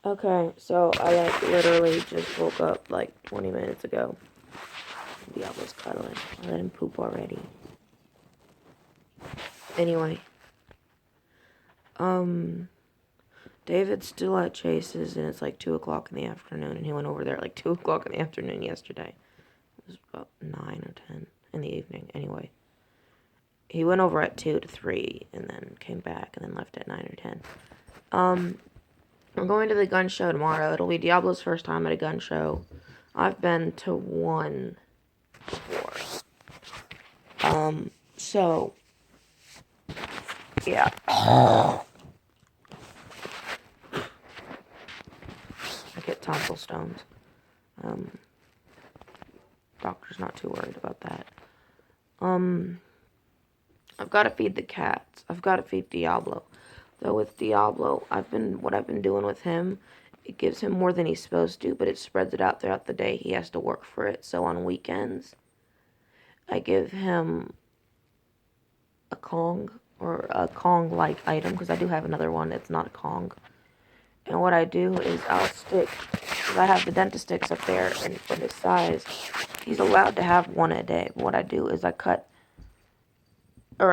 Okay, so I like literally just woke up like 20 minutes ago. Diablo's cuddling. I let him poop already. Anyway, David's still at Chase's and it's like 2 o'clock in the afternoon, and he went over there at like 2 o'clock in the afternoon yesterday. It was about 9 or 10 in the evening. Anyway, he went over at 2 to 3 and then came back and then left at 9 or 10. I'm going to the gun show tomorrow. It'll be Diablo's first time at a gun show. I've been to one before. So, yeah. I get tonsil stones. Doctor's not too worried about that. I've got to feed the cats. I've got to feed Diablo. Though with Diablo, what I've been doing with him, it gives him more than he's supposed to, but it spreads it out throughout the day. He has to work for it. So on weekends, I give him a Kong, or a Kong-like item, because I do have another one that's not a Kong. And what I do is I'll stick, because I have the dentist sticks up there, and for his size, he's allowed to have one a day. But what I do is I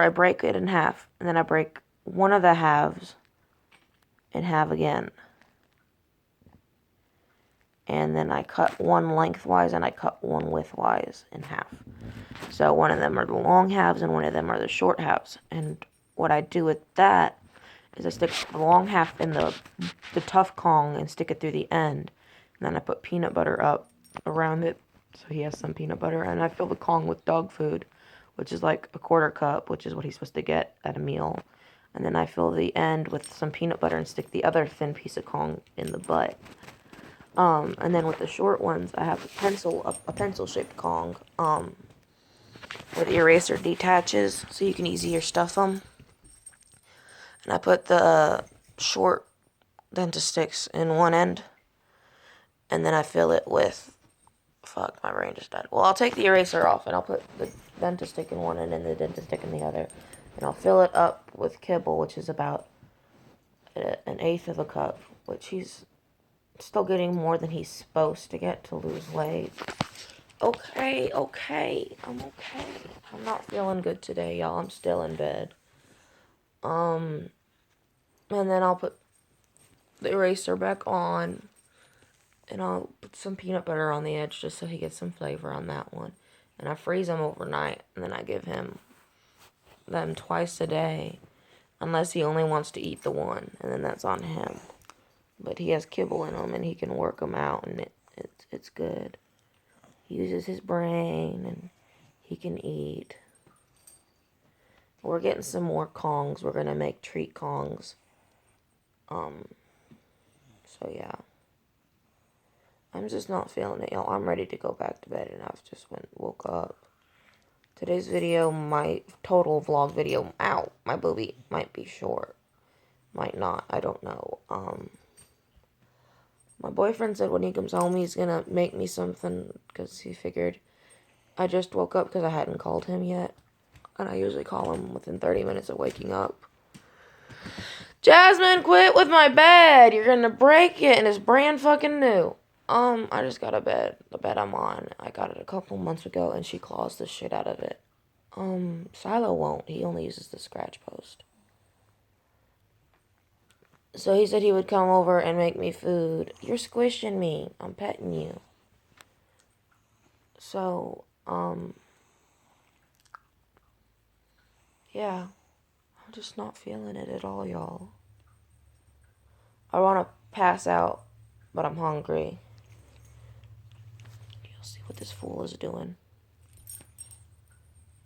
break it in half, and then I break one of the halves in half again. And then I cut one lengthwise and I cut one widthwise in half. So one of them are the long halves and one of them are the short halves. And what I do with that is I stick the long half in the tough Kong and stick it through the end. And then I put peanut butter up around it so he has some peanut butter. And I fill the Kong with dog food, which is like a quarter cup, which is what he's supposed to get at a meal. And then I fill the end with some peanut butter and stick the other thin piece of Kong in the butt. And then with the short ones, I have a pencil-shaped Kong, where the eraser detaches, so you can easier stuff them. And I put the short dentist sticks in one end, and then I fill it with, my brain just died. Well, I'll take the eraser off, and I'll put the dentist stick in one end and the dentist stick in the other, and I'll fill it up with kibble, which is about an eighth of a cup, which he's still getting more than he's supposed to get to lose weight. Okay. I'm okay. I'm not feeling good today, y'all. I'm still in bed. And then I'll put the eraser back on, and I'll put some peanut butter on the edge just so he gets some flavor on that one. And I freeze them overnight, and then I give him them twice a day, unless he only wants to eat the one, and then that's on him. But he has kibble in them, and he can work them out, and it's good. He uses his brain, and he can eat. We're getting some more Kongs. We're going to make treat Kongs. So yeah. I'm just not feeling it, y'all. I'm ready to go back to bed, and I've just woke up. Today's video, my total vlog video, my booby might be short. Might not, I don't know. My boyfriend said when he comes home, he's gonna make me something, because he figured I just woke up because I hadn't called him yet. And I usually call him within 30 minutes of waking up. Jasmine, quit with my bed! You're gonna break it, and it's brand fucking new. I just got a bed. The bed I'm on, I got it a couple months ago, and she claws the shit out of it. Silo won't. He only uses the scratch post. So he said he would come over and make me food. You're squishing me. I'm petting you. So, yeah. I'm just not feeling it at all, y'all. I want to pass out, but I'm hungry. You'll see what this fool is doing.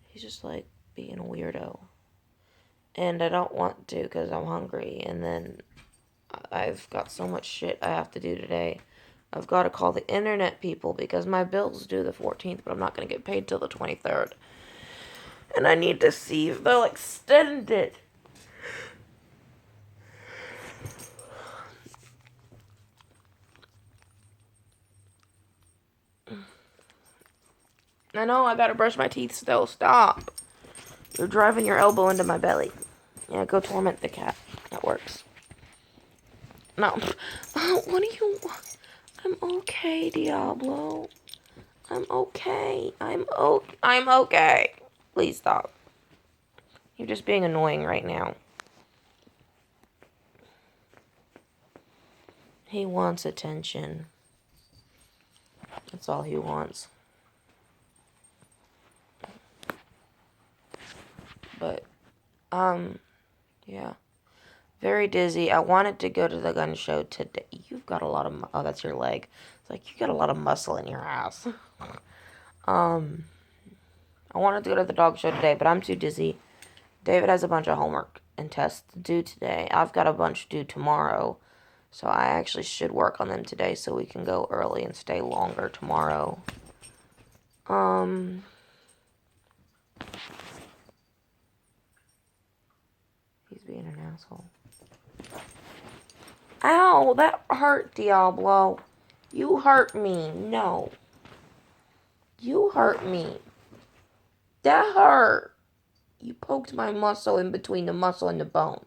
He's just like being a weirdo. And I don't want to because I'm hungry. And then I've got so much shit I have to do today. I've got to call the internet people because my bill's due the 14th, but I'm not going to get paid till the 23rd. And I need to see if they'll extend it. I know, I gotta brush my teeth still. Stop. You're driving your elbow into my belly. Yeah, go torment the cat. That works. No. Oh, what do you want? I'm okay, Diablo. I'm okay. I'm okay. Please stop. You're just being annoying right now. He wants attention. That's all he wants. But, yeah. Very dizzy. I wanted to go to the gun show today. You've got a lot of... Oh, that's your leg. It's like, you got a lot of muscle in your ass. I wanted to go to the dog show today, but I'm too dizzy. David has a bunch of homework and tests due today. I've got a bunch due tomorrow. So I actually should work on them today so we can go early and stay longer tomorrow. He's being an asshole. Ow, that hurt, Diablo. You hurt me. No. You hurt me. That hurt. You poked my muscle in between the muscle and the bone.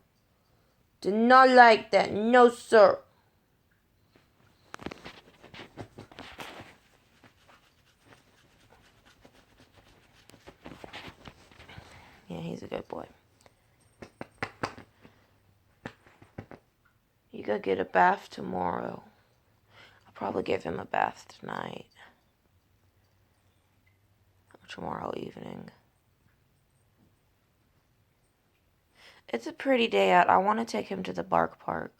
Did not like that. No, sir. Yeah, he's a good boy. You gotta get a bath tomorrow. I'll probably give him a bath tonight. Or tomorrow evening. It's a pretty day out. I want to take him to the Bark Park.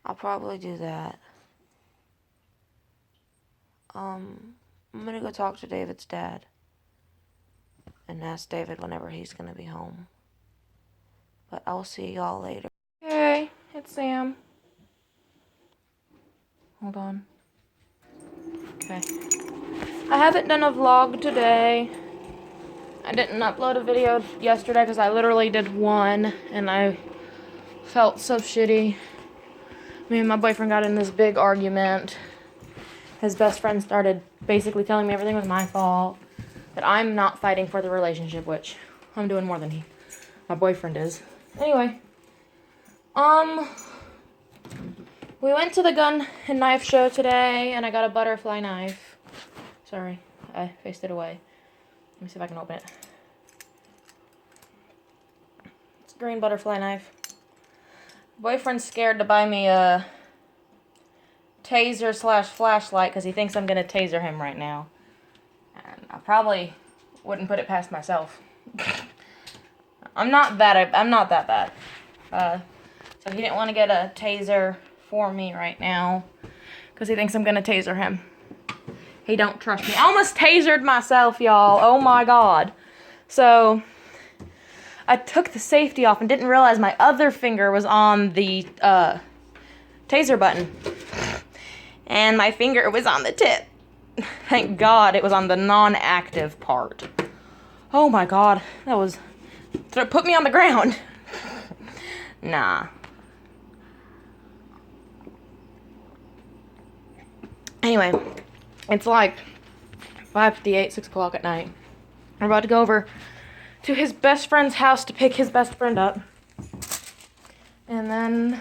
I'll probably do that. I'm gonna go talk to David's dad. And ask David whenever he's gonna be home. But I'll see y'all later. Hey, it's Sam. Hold on. Okay. I haven't done a vlog today. I didn't upload a video yesterday because I literally did one and I felt so shitty. Me and my boyfriend got in this big argument. His best friend started basically telling me everything was my fault. That I'm not fighting for the relationship, which I'm doing more than my boyfriend is. Anyway. We went to the gun and knife show today and I got a butterfly knife. Sorry, I faced it away. Let me see if I can open it. It's a green butterfly knife. Boyfriend's scared to buy me a taser / flashlight because he thinks I'm going to taser him right now. And I probably wouldn't put it past myself. I'm not that bad. So he didn't want to get a taser for me right now because he thinks I'm going to taser him. He don't trust me. I almost tasered myself, y'all. Oh my god. So I took the safety off and didn't realize my other finger was on the taser button. And my finger was on the tip. Thank God it was on the non-active part. Oh my god. That was... put me on the ground. Nah. Anyway, it's like 5:58, 6 o'clock at night. We're about to go over to his best friend's house to pick his best friend up. And then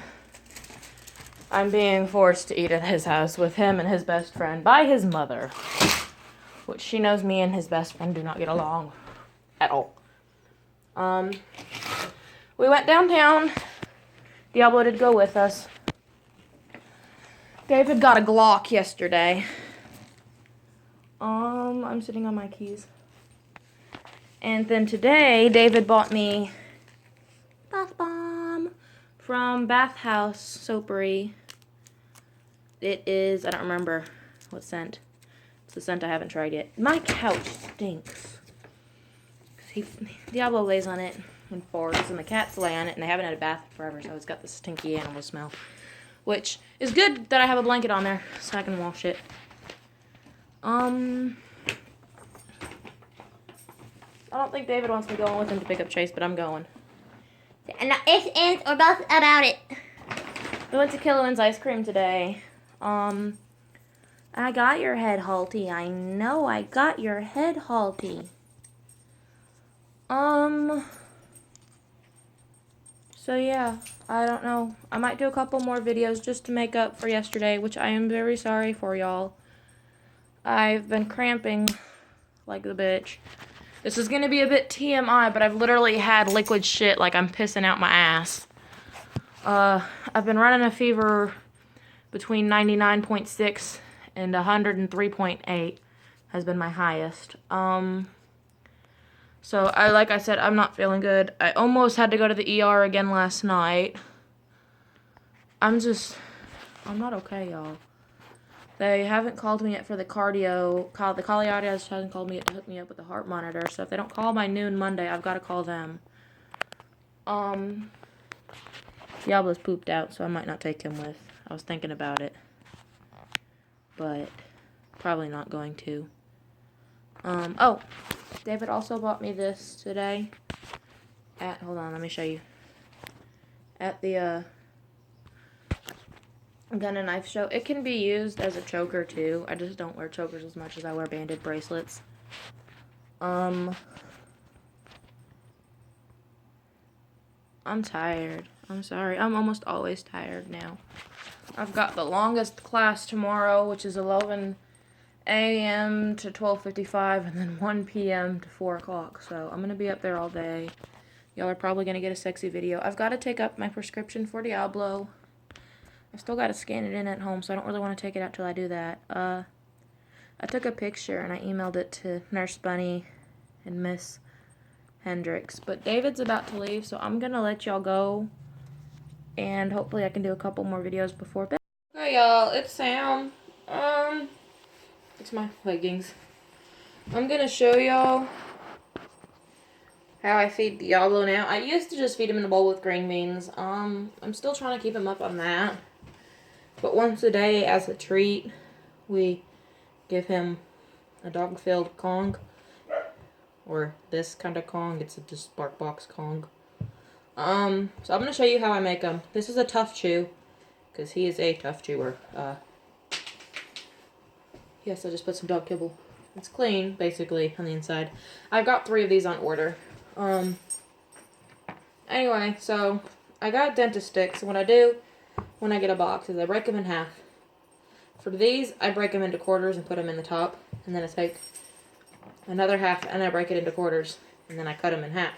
I'm being forced to eat at his house with him and his best friend by his mother. Which she knows me and his best friend do not get along at all. We went downtown. Diablo did go with us. David got a Glock yesterday. I'm sitting on my keys. And then today, David bought me bath bomb from Bathhouse Soapery. It is, I don't remember what scent. It's the scent I haven't tried yet. My couch stinks. Diablo lays on it and farts, and the cats lay on it, and they haven't had a bath forever, so it's got this stinky animal smell. Which is good that I have a blanket on there, so I can wash it. I don't think David wants me going with him to pick up Chase, but I'm going. And ifs, ands, or buts about it. We went to Killowan's Ice Cream today. I got your head, Halty. I know I got your head, Halty. So yeah, I don't know. I might do a couple more videos just to make up for yesterday, which I am very sorry for, y'all. I've been cramping like the bitch. This is gonna be a bit TMI, but I've literally had liquid shit like I'm pissing out my ass. I've been running a fever between 99.6 and 103.8 has been my highest. So like I said, I'm not feeling good. I almost had to go to the ER again last night. I'm not okay, y'all. They haven't called me yet for the cardio. The cardiologist hasn't called me yet to hook me up with a heart monitor. So if they don't call by noon Monday, I've got to call them. Diablo's pooped out, so I might not take him with. I was thinking about it, but probably not going to. Oh, David also bought me this today. Hold on, let me show you. At the gun and knife show. It can be used as a choker too. I just don't wear chokers as much as I wear banded bracelets. I'm tired. I'm sorry. I'm almost always tired now. I've got the longest class tomorrow, which is 11 a.m. to 12:55, and then 1 p.m. to 4 o'clock. So I'm going to be up there all day. Y'all are probably going to get a sexy video. I've got to take up my prescription for Diablo. I've still got to scan it in at home, so I don't really want to take it out till I do that. I took a picture and I emailed it to Nurse Bunny and Miss Hendricks. But David's about to leave, so I'm going to let y'all go. And hopefully I can do a couple more videos before bed. Hey y'all, it's Sam. It's my leggings. I'm going to show y'all how I feed Diablo now. I used to just feed him in a bowl with green beans. I'm still trying to keep him up on that. But once a day as a treat, we give him a dog-filled Kong. Or this kind of Kong. It's just BarkBox Kong. So I'm going to show you how I make them. This is a tough chew. Because he is a tough chewer. Yes, I just put some dog kibble. It's clean, basically, on the inside. I've got 3 of these on order. Anyway, so I got dentist sticks. What I do when I get a box is I break them in half. For these, I break them into quarters and put them in the top. And then I take another half and I break it into quarters. And then I cut them in half.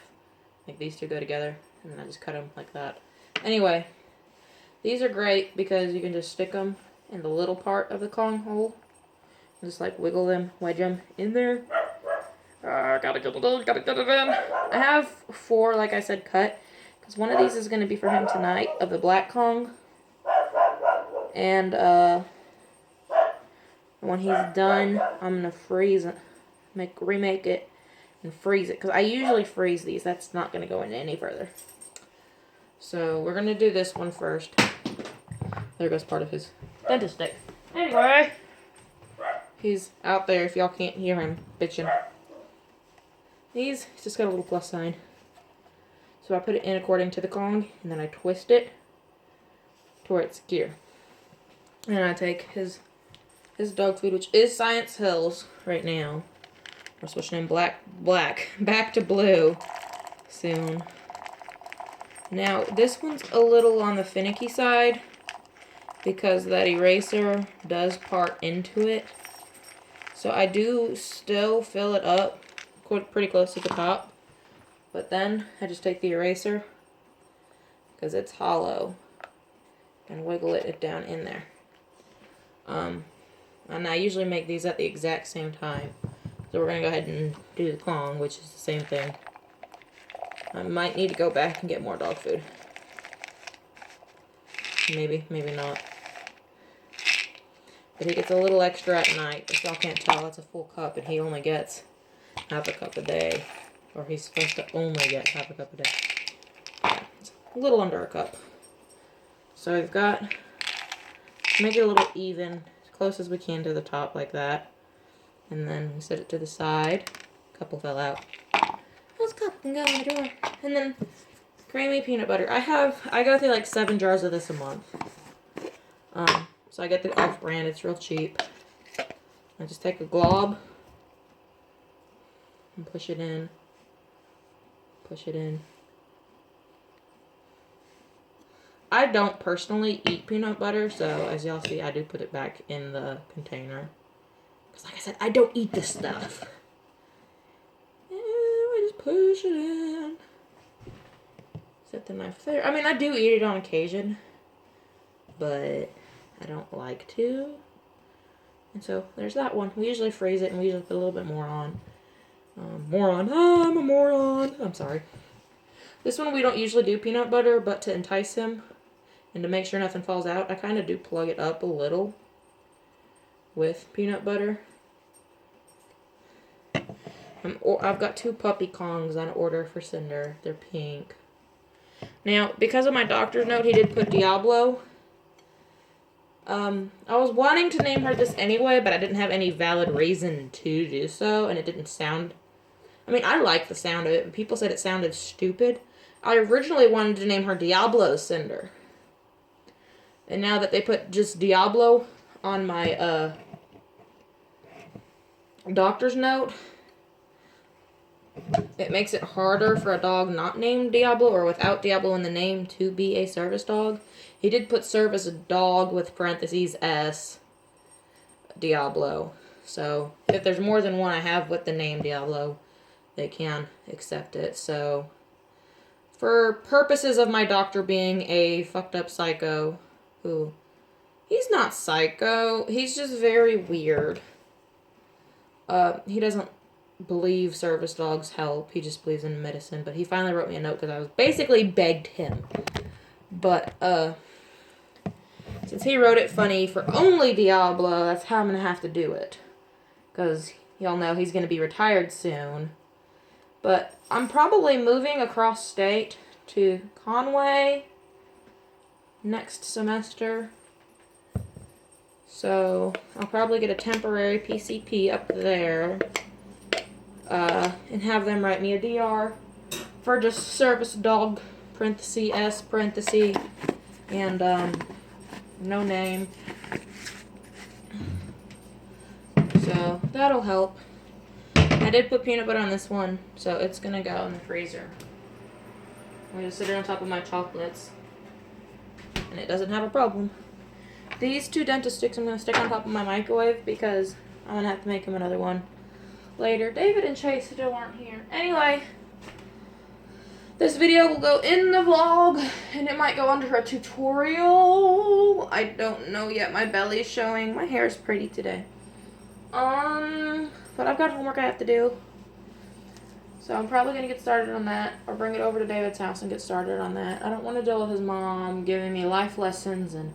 Like these two go together. And then I just cut them like that. Anyway, these are great because you can just stick them in the little part of the Kong hole. Just like wiggle them, wedge them in there. Gotta get it in. I have 4, like I said, cut. Because one of these is going to be for him tonight, of the black Kong. And when he's done, I'm going to freeze it. Remake it and freeze it. Because I usually freeze these. That's not going to go in any further. So we're going to do this one first. There goes part of his dentist stick. Anyway, he's out there if y'all can't hear him bitching. He's just got a little plus sign. So I put it in according to the Kong, and then I twist it to where it's secure. And I take his dog food, which is Science Hills right now. We're switching in black back to blue soon. Now, this one's a little on the finicky side because that eraser does part into it. So I do still fill it up pretty close to the top. But then I just take the eraser, because it's hollow, and wiggle it down in there. And I usually make these at the exact same time. So we're going to go ahead and do the Kong, which is the same thing. I might need to go back and get more dog food. Maybe, maybe not. But he gets a little extra at night. If y'all can't tell, it's a full cup, and he only gets half a cup a day. Or he's supposed to only get half a cup a day. Yeah, it's a little under a cup. So we've got, make it a little even, as close as we can to the top like that. And then we set it to the side. A couple fell out. Those couple can go in the drawer. And then creamy peanut butter. I go through like 7 jars of this a month. So I get the off-brand. It's real cheap. I just take a glob and push it in. Push it in. I don't personally eat peanut butter, so as y'all see, I do put it back in the container. Because like I said, I don't eat this stuff. And I just push it in. Set the knife there. I mean, I do eat it on occasion, but I don't like to. And so there's that one. We usually freeze it and we usually put a little bit more on. I'm a moron. I'm sorry. This one we don't usually do peanut butter, but to entice him and to make sure nothing falls out, I kind of do plug it up a little with peanut butter. I've got 2 puppy Kongs on order for Cinder. They're pink. Now, because of my doctor's note, he did put Diablo. I was wanting to name her this anyway, but I didn't have any valid reason to do so, and it didn't sound... I mean, I like the sound of it, but people said it sounded stupid. I originally wanted to name her Diablo Cinder. And now that they put just Diablo on my doctor's note, it makes it harder for a dog not named Diablo or without Diablo in the name to be a service dog. He did put service dog with parentheses S Diablo. So if there's more than one I have with the name Diablo, they can accept it. So for purposes of my doctor being a fucked up psycho, who he's not psycho, he's just very weird. He doesn't believe service dogs help. He just believes in medicine. But he finally wrote me a note because I was basically begged him. But since he wrote it funny for only Diablo, that's how I'm gonna have to do it. Because y'all know he's gonna be retired soon. But I'm probably moving across state to Conway next semester. So I'll probably get a temporary PCP up there. And have them write me a DR for just service dog, parenthesis, S, parenthesis, and, no name. So, that'll help. I did put peanut butter on this one, so it's gonna go in the freezer. I'm gonna sit it on top of my chocolates, and it doesn't have a problem. These 2 dentist sticks I'm gonna stick on top of my microwave because I'm gonna have to make them another one later. David and Chase still aren't here. Anyway, this video will go in the vlog, and it might go under a tutorial. I don't know yet. My belly's showing. My hair is pretty today. But I've got homework I have to do. So I'm probably going to get started on that, or bring it over to David's house and get started on that. I don't want to deal with his mom giving me life lessons and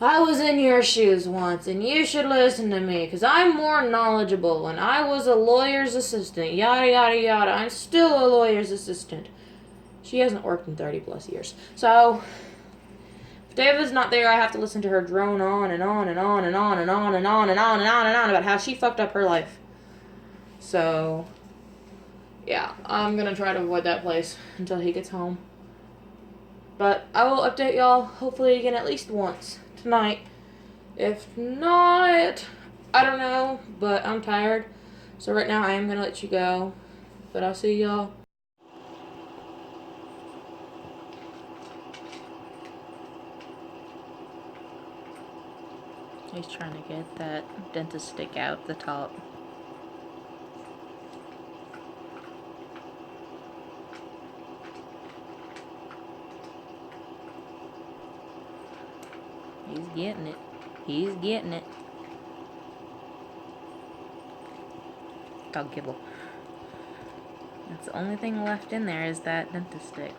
I was in your shoes once, and you should listen to me, because I'm more knowledgeable, and I was a lawyer's assistant, yada, yada, yada. I'm still a lawyer's assistant. She hasn't worked in 30 plus years. So, if David's not there, I have to listen to her drone on and on and on and on and on and on and on and on and on about how she fucked up her life. So, yeah, I'm going to try to avoid that place until he gets home. But I will update y'all, hopefully again at least once tonight. If not, I don't know, but I'm tired. So right now I am going to let you go. But I'll see y'all. He's trying to get that dentist stick out the top. He's getting it. He's getting it. Dog kibble. That's the only thing left in there is that dentist stick.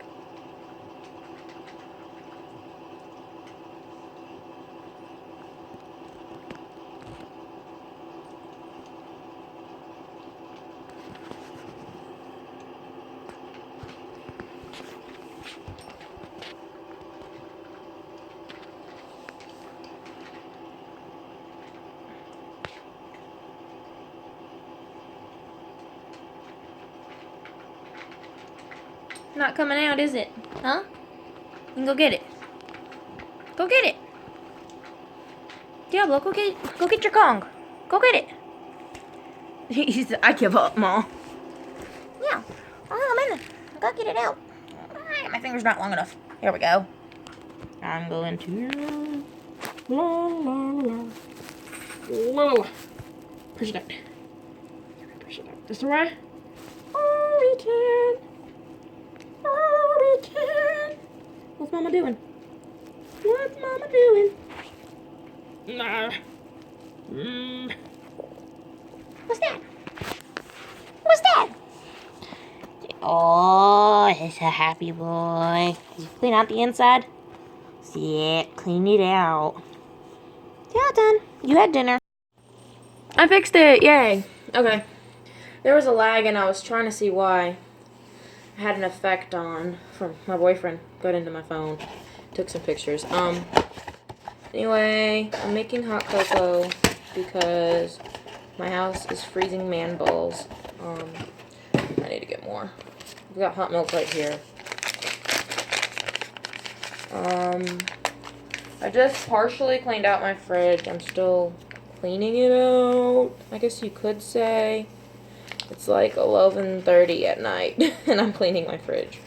Not coming out, is it? Huh? You can go get it. Go get it. Diablo, go get your Kong. Go get it. He said, I give up, Ma. Yeah. Oh, I'm in. Go get it out. My finger's not long enough. Here we go. I'm going to la la la la la. Push it out. Push it out. This way. Oh, we can. Oh, we can. What's Mama doing? What's Mama doing? Nah. What's that? What's that? Oh, it's a happy boy. Did you clean out the inside? Yeah, clean it out. Yeah, done. You had dinner. I fixed it. Yay. Okay. There was a lag and I was trying to see why. I had an effect on from my boyfriend. Got into my phone. Took some pictures. Anyway, I'm making hot cocoa because my house is freezing man balls. I need to get more. We've got hot milk right here. I just partially cleaned out my fridge. I'm still cleaning it out, I guess you could say. It's like 11:30 at night, and I'm cleaning my fridge.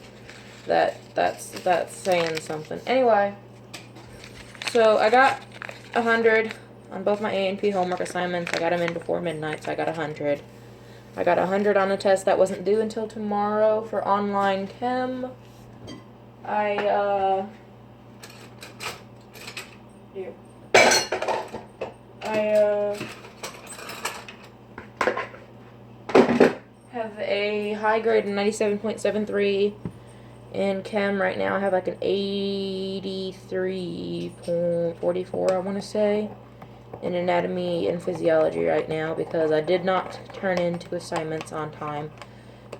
That's saying something. Anyway, so I got 100 on both my A and P homework assignments. I got them in before midnight, so I got 100. I got 100 on a test that wasn't due until tomorrow for online chem. I have a high grade of 97.73 in chem right now. I have like an 83.44, I want to say, in anatomy and physiology right now because I did not turn in 2 assignments on time,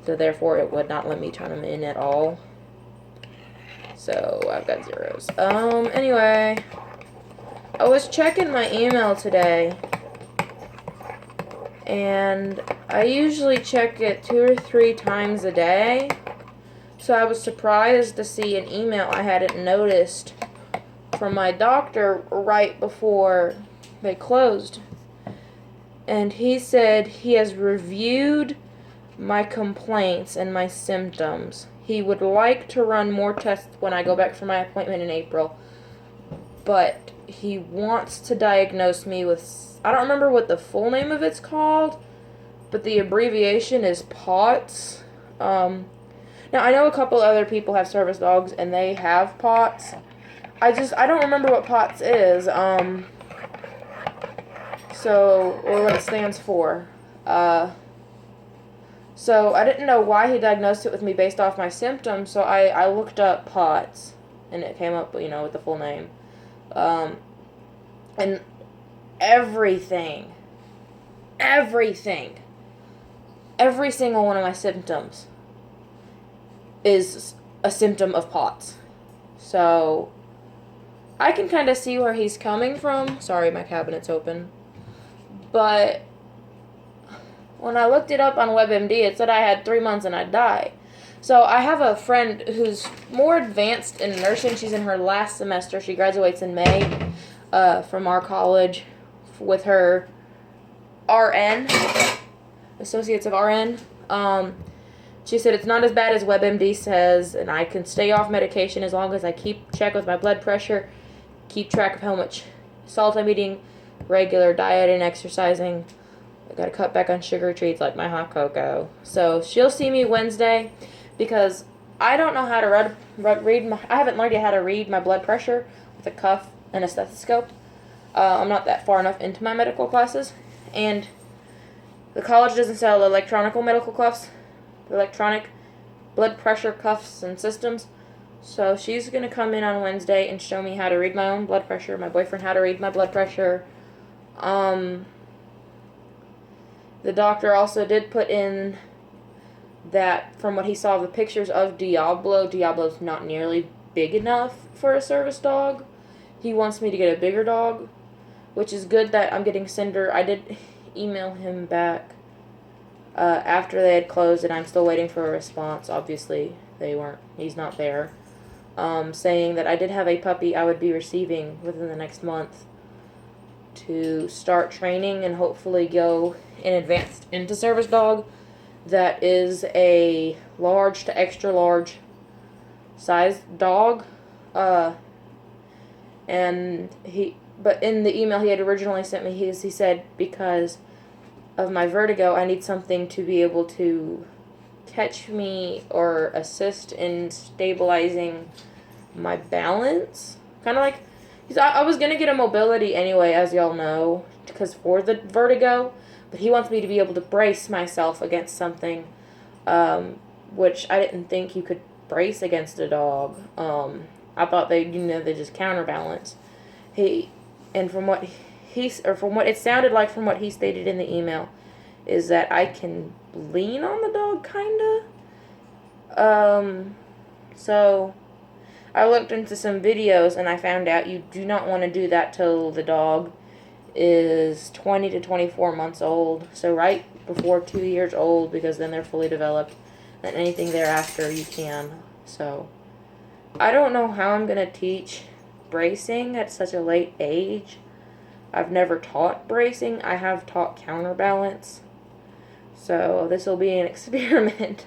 so therefore it would not let me turn them in at all. So I've got zeros. Anyway, I was checking my email today, and I usually check it 2 or 3 times a day. So I was surprised to see an email I hadn't noticed from my doctor right before they closed. And he said he has reviewed my complaints and my symptoms. He would like to run more tests when I go back for my appointment in April. But he wants to diagnose me with, I don't remember what the full name of it's called, but the abbreviation is POTS. Now, I know a couple other people have service dogs, and they have POTS. I don't remember what POTS is, or what it stands for. So I didn't know why he diagnosed it with me based off my symptoms, so I looked up POTS, and it came up, with the full name. And everything, every single one of my symptoms is a symptom of POTS. So I can kind of see where he's coming from. Sorry, my cabinet's open. But when I looked it up on WebMD, it said I had 3 months and I'd die. So I have a friend who's more advanced in nursing. She's in her last semester. She graduates in May from our college with her RN, Associates of RN. She said it's not as bad as WebMD says, and I can stay off medication as long as I keep check with my blood pressure, keep track of how much salt I'm eating, regular diet and exercising. I gotta cut back on sugar treats like my hot cocoa. So she'll see me Wednesday because I don't know how to I haven't learned yet how to read my blood pressure with a cuff and a stethoscope. I'm not that far enough into my medical classes, and the college doesn't sell electronic medical cuffs, electronic blood pressure cuffs and systems. So she's going to come in on Wednesday and show me how to read my own blood pressure, my boyfriend how to read my blood pressure. The doctor also did put in that from what he saw of the pictures of Diablo's not nearly big enough for a service dog. He wants me to get a bigger dog, which is good that I'm getting Cinder. I did email him back after they had closed, and I'm still waiting for a response. Obviously, he's not there. Saying that I did have a puppy I would be receiving within the next month to start training and hopefully go in advanced into service dog. That is a large to extra large size dog. And but in the email he had originally sent me, he said, because of my vertigo, I need something to be able to catch me or assist in stabilizing my balance. Kind of like, I was going to get a mobility anyway, as y'all know, because for the vertigo, but he wants me to be able to brace myself against something, which I didn't think you could brace against a dog. I thought they just counterbalance. And from what from what it sounded like from what he stated in the email, is that I can lean on the dog, kinda. So I looked into some videos and I found out you do not want to do that till the dog is 20 to 24 months old. So right before 2 years old, because then they're fully developed. And anything thereafter you can. So I don't know how I'm going to teach bracing at such a late age. I've never taught bracing. I have taught counterbalance. So this will be an experiment.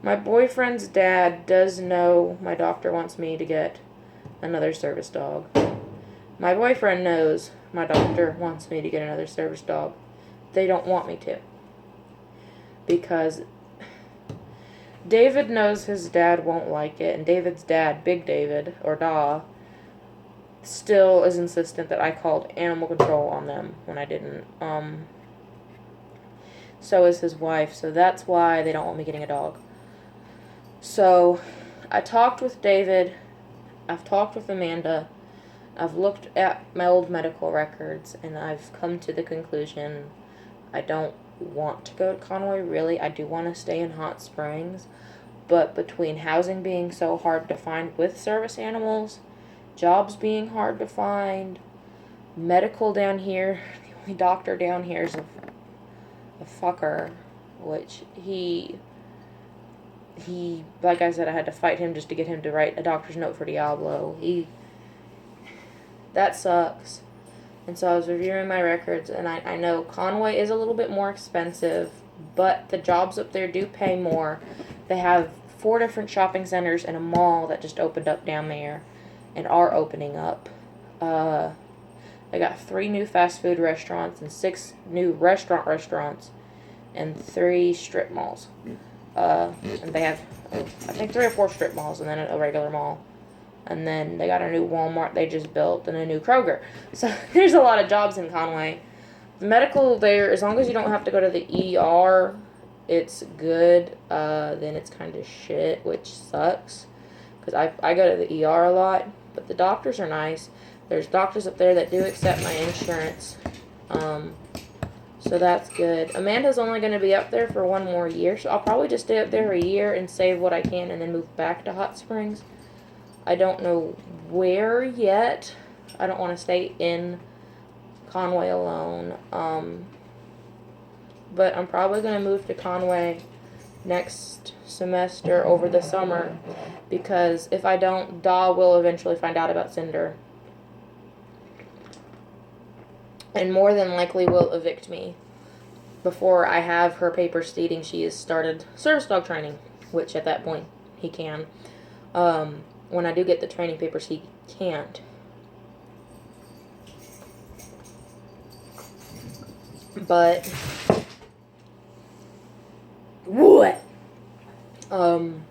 My boyfriend's dad does know my doctor wants me to get another service dog. My boyfriend knows my doctor wants me to get another service dog. They don't want me to. Because David knows his dad won't like it, and David's dad, Big David, or Da, still is insistent that I called animal control on them when I didn't. So is his wife, so that's why they don't want me getting a dog. So I talked with David, I've talked with Amanda, I've looked at my old medical records, and I've come to the conclusion I don't want to go to Conway, really. I do want to stay in Hot Springs, but between housing being so hard to find with service animals, jobs being hard to find, medical down here, the only doctor down here is a fucker, which he, like I said, I had to fight him just to get him to write a doctor's note for Diablo. That sucks. And so I was reviewing my records, and I know Conway is a little bit more expensive, but the jobs up there do pay more. They have 4 different shopping centers and a mall that just opened up down there and are opening up. They got 3 new fast food restaurants and 6 new restaurants and 3 strip malls. And they have, I think, 3 or 4 strip malls and then a regular mall. And then they got a new Walmart they just built and a new Kroger. So there's a lot of jobs in Conway. The medical there, as long as you don't have to go to the ER, it's good. Then it's kind of shit, which sucks. Because I go to the ER a lot. But the doctors are nice. There's doctors up there that do accept my insurance. So that's good. Amanda's only going to be up there for 1 more year. So I'll probably just stay up there a year and save what I can and then move back to Hot Springs. I don't know where yet. I don't want to stay in Conway alone. But I'm probably going to move to Conway next semester over the summer, because if I don't, Da will eventually find out about Cinder. And more than likely will evict me before I have her paper stating she has started service dog training, which at that point he can. When I do get the training papers, he can't. But what? I'm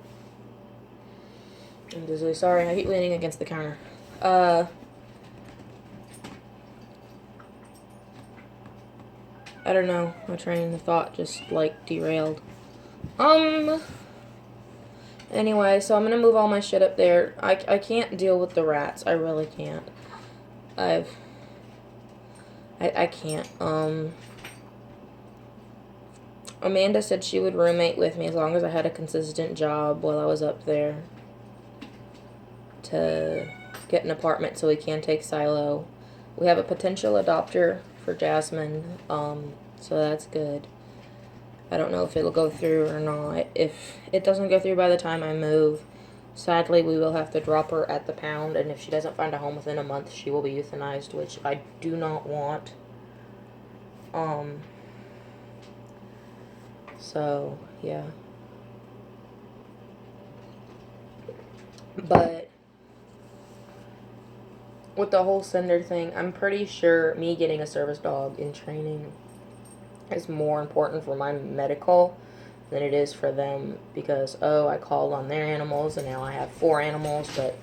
just really sorry. I keep leaning against the counter. I don't know. My train of thought just like derailed. Anyway, so I'm gonna move all my shit up there. I can't deal with the rats. I really can't. I can't. Amanda said she would roommate with me as long as I had a consistent job while I was up there to get an apartment so we can take Silo. We have a potential adopter for Jasmine, so that's good. I don't know if it'll go through or not. If it doesn't go through by the time I move, sadly we will have to drop her at the pound, and if she doesn't find a home within a month, she will be euthanized, which I do not want. So, yeah. But with the whole Cinder thing, I'm pretty sure me getting a service dog in training is more important for my medical than it is for them, because, oh, I called on their animals and now I have 4 animals, but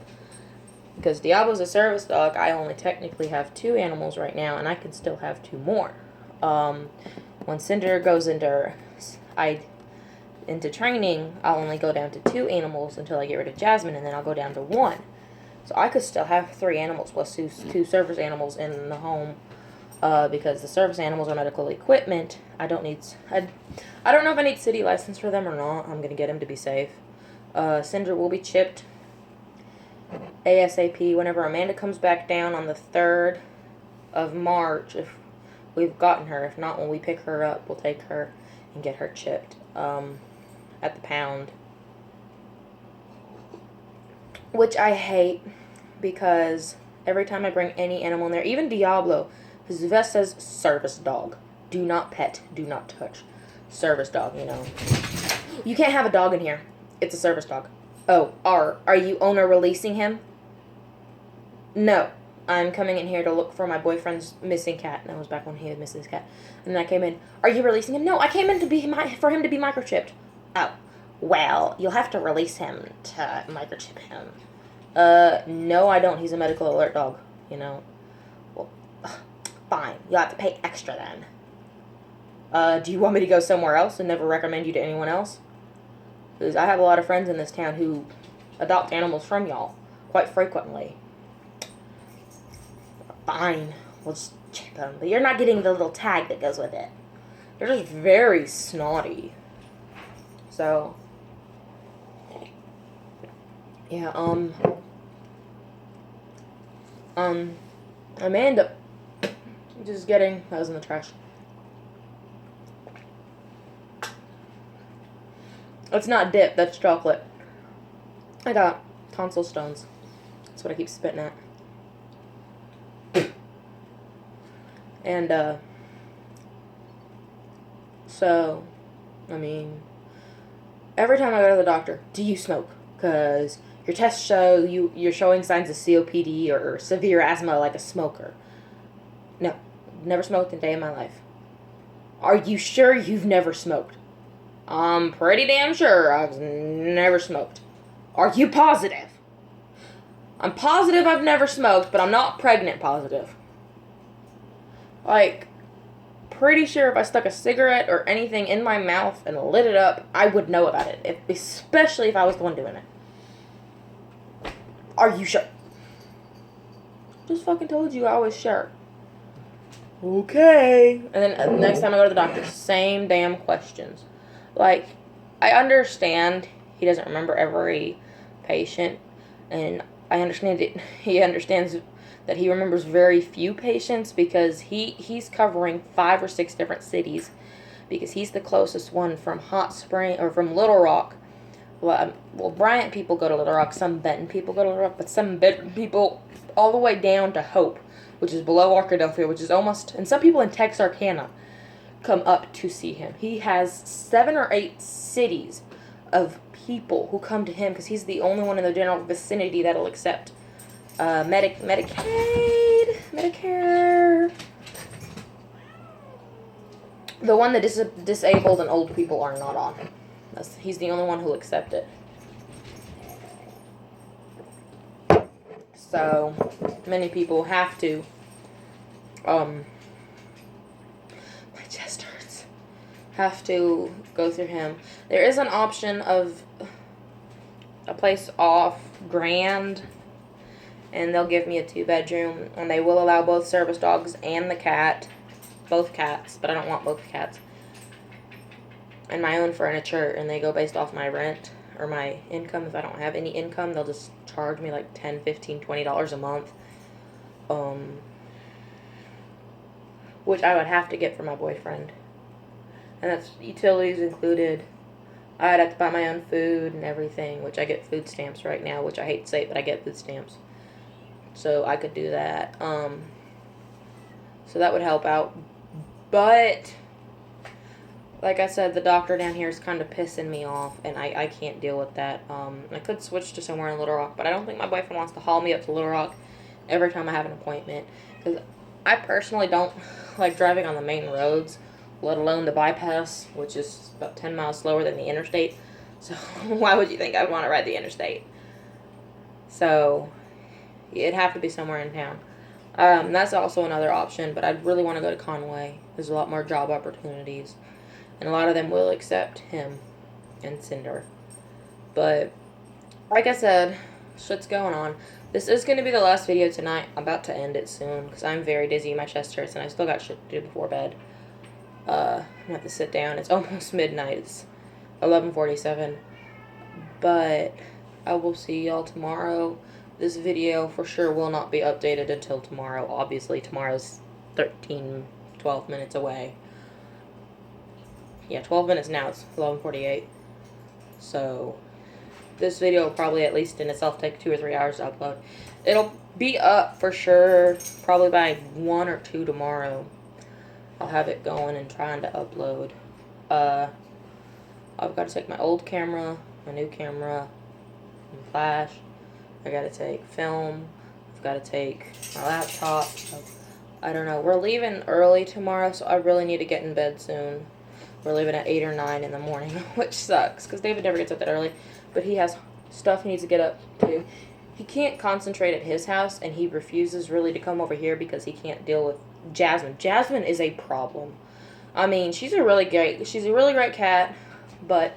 because Diablo's a service dog, I only technically have 2 animals right now, and I could still have 2 more. When Cinder goes into training, I'll only go down to 2 animals until I get rid of Jasmine, and then I'll go down to 1. So I could still have 3 animals plus 2 service animals in the home, because the service animals are medical equipment. I don't know if I need city license for them or not. I'm gonna get them to be safe. Cinder will be chipped ASAP whenever Amanda comes back down on the 3rd of March, if we've gotten her. If not, when we pick her up, we'll take her and get her chipped at the pound. Which I hate, because every time I bring any animal in there, even Diablo, his vest says service dog. Do not pet, do not touch. Service dog, you know. You can't have a dog in here. It's a service dog. Oh, are you owner releasing him? No. I'm coming in here to look for my boyfriend's missing cat. And that was back when he had missed his cat. And then I came in. Are you releasing him? No, I came in for him to be microchipped. Oh. Well, you'll have to release him to microchip him. No, I don't. He's a medical alert dog, you know. Well, fine. You'll have to pay extra then. Do you want me to go somewhere else and never recommend you to anyone else? Because I have a lot of friends in this town who adopt animals from y'all quite frequently. Fine. We'll just chip him. But you're not getting the little tag that goes with it. They're just very snotty. So, yeah, Amanda, just getting, that was in the trash. It's not dip, that's chocolate. I got tonsil stones. That's what I keep spitting at. And, so, I mean, every time I go to the doctor, do you smoke? Because your tests show you're showing signs of COPD or severe asthma like a smoker. No, never smoked a day in my life. Are you sure you've never smoked? I'm pretty damn sure I've never smoked. Are you positive? I'm positive I've never smoked, but I'm not pregnant positive. Like, pretty sure if I stuck a cigarette or anything in my mouth and lit it up, I would know about it. Especially if I was the one doing it. Are you sure? Just fucking told you I was sure. Okay. And then next time I go to the doctor, same damn questions. Like, I understand he doesn't remember every patient, and I understand it. He understands that he remembers very few patients, because he's covering 5 or 6 different cities, because he's the closest one from Hot Spring, or from Little Rock. Well, Bryant people go to Little Rock, some Benton people go to Little Rock, but some Benton people all the way down to Hope, which is below Arkadelphia, which is almost, and some people in Texarkana come up to see him. He has 7 or 8 cities of people who come to him, because he's the only one in the general vicinity that'll accept Medicaid, Medicare. The one that disabled and old people are not on. He's the only one who'll accept it. So, many people have to, my chest hurts, have to go through him. There is an option of a place off Grand, and they'll give me a 2-bedroom, and they will allow both service dogs and the cat, both cats, but I don't want both cats, and my own furniture, and they go based off my rent or my income. If I don't have any income, they'll just charge me like $10, $15, $20 a month, which I would have to get for my boyfriend, and that's utilities included. I'd have to buy my own food and everything, which I get food stamps right now, which I hate to say it, but I get food stamps. So I could do that. So that would help out. But, like I said, the doctor down here is kind of pissing me off, and I can't deal with that. I could switch to somewhere in Little Rock, but I don't think my boyfriend wants to haul me up to Little Rock every time I have an appointment. Because I personally don't like driving on the main roads, let alone the bypass, which is about 10 miles slower than the interstate. So why would you think I'd want to ride the interstate? So it'd have to be somewhere in town. That's also another option, but I'd really want to go to Conway. There's a lot more job opportunities, and a lot of them will accept him and Cinder. But like I said, shit's going on. This is going to be the last video tonight. I'm about to end it soon because I'm very dizzy. My chest hurts, and I still got shit to do before bed. I'm going to have to sit down. It's almost midnight. It's 11:47. But I will see y'all tomorrow. This video for sure will not be updated until tomorrow. Obviously, tomorrow's 12 minutes away. Yeah, 12 minutes now. It's 11:48. So this video will probably, at least in itself, take 2 or 3 hours to upload. It'll be up for sure probably by 1 or 2 tomorrow. I'll have it going and trying to upload. I've got to take my old camera, my new camera, and flash. I got to take film. I've got to take my laptop. So, I don't know. We're leaving early tomorrow, so I really need to get in bed soon. We're leaving at 8 or 9 in the morning, which sucks because David never gets up that early. But he has stuff he needs to get up to. He can't concentrate at his house, and he refuses really to come over here because he can't deal with Jasmine. Jasmine is a problem. I mean, she's a really great cat, but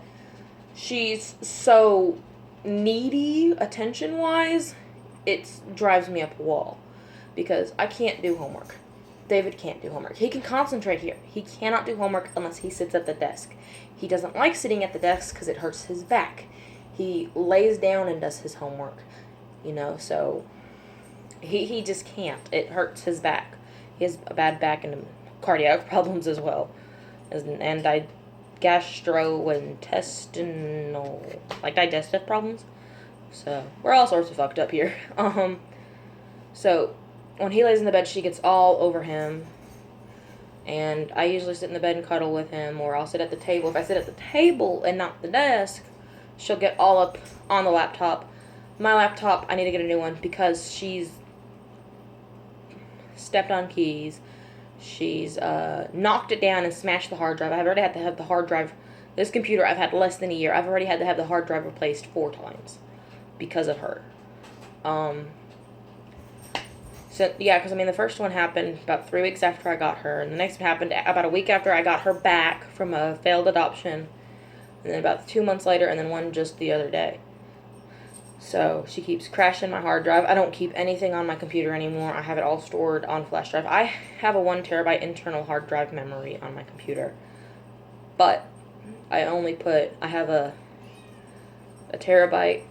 she's so needy attention-wise, it drives me up a wall because I can't do homework. David can't do homework. He can concentrate here. He cannot do homework unless he sits at the desk. He doesn't like sitting at the desk because it hurts his back. He lays down and does his homework, you know, so he just can't. It hurts his back. He has a bad back and cardiac problems as well, and gastrointestinal, like digestive problems. So we're all sorts of fucked up here. So when he lays in the bed, she gets all over him, and I usually sit in the bed and cuddle with him, or I'll sit at the table. If I sit at the table and not the desk, she'll get all up on the laptop. My laptop, I need to get a new one because she's stepped on keys. She's knocked it down and smashed the hard drive. I've already had to have the hard drive. This computer I've had less than a year. I've already had to have the hard drive replaced 4 times because of her. So, yeah, because, I mean, the first one happened about 3 weeks after I got her, and the next one happened about a week after I got her back from a failed adoption, and then about 2 months later, and then one just the other day. So she keeps crashing my hard drive. I don't keep anything on my computer anymore. I have it all stored on flash drive. I have a 1 terabyte internal hard drive memory on my computer, but I have a terabyte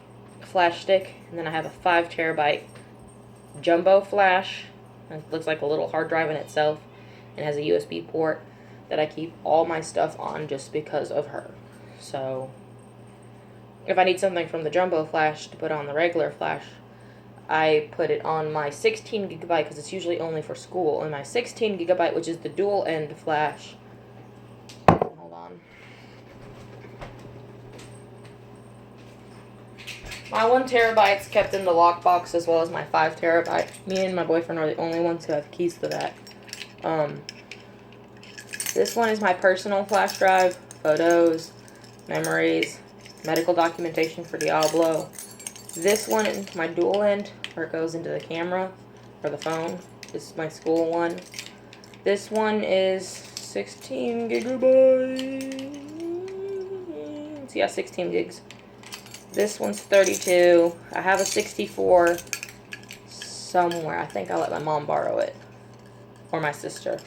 flash stick, and then I have a 5 terabyte jumbo flash. It looks like a little hard drive in itself, and has a USB port that I keep all my stuff on just because of her. So if I need something from the jumbo flash to put on the regular flash, I put it on my 16 gigabyte because it's usually only for school, and my 16 gigabyte, which is the dual end flash. Hold on. My 1 terabyte's kept in the lockbox, as well as my 5 terabyte. Me and my boyfriend are the only ones who have keys to that. This one is my personal flash drive, photos, memories, medical documentation for Diablo. This one is my dual end, where it goes into the camera or the phone. This is my school one. This one is 16 gigabytes. Yeah, 16 gigs. This one's 32. I have a 64 somewhere. I think I let my mom borrow it, or my sister.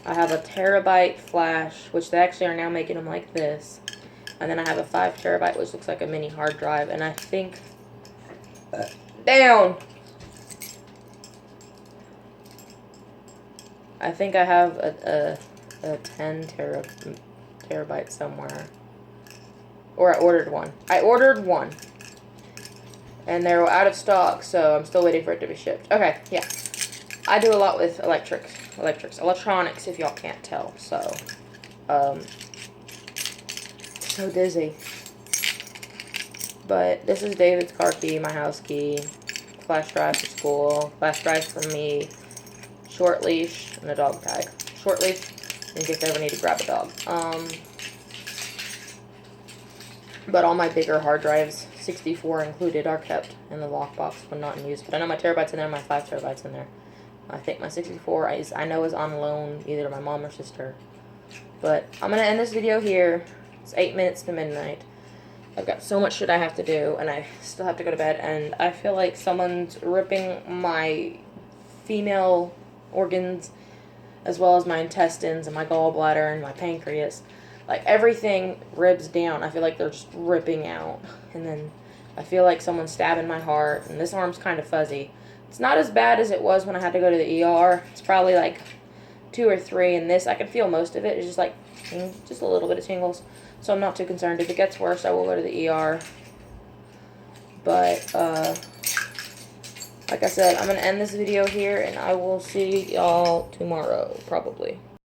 I have a terabyte flash, which they actually are now making them like this. And then I have a 5 terabyte, which looks like a mini hard drive. And I think, I think I have a 10 terabyte somewhere. Or I ordered one. And they were out of stock, so I'm still waiting for it to be shipped. Okay, yeah. I do a lot with electronics, if y'all can't tell. So, so dizzy. But this is David's car key, my house key. flash drive for school, flash drive for me, short leash, and a dog tag. Short leash in case I ever need to grab a dog. But all my bigger hard drives, 64 included, are kept in the lockbox when not in use. But I know my terabyte's in there, my 5 terabytes in there. I think my 64 I know is on loan either to my mom or sister. But I'm going to end this video here. It's 8 minutes to midnight. I've got so much shit I have to do, and I still have to go to bed, and I feel like someone's ripping my female organs, as well as my intestines, and my gallbladder, and my pancreas. Like, everything ribs down. I feel like they're just ripping out. And then I feel like someone's stabbing my heart, and this arm's kind of fuzzy. It's not as bad as it was when I had to go to the ER. It's probably like 2 or 3, and this, I can feel most of it. It's just like, just a little bit of tingles. So I'm not too concerned. If it gets worse, I will go to the ER. But, like I said, I'm going to end this video here, and I will see y'all tomorrow, probably.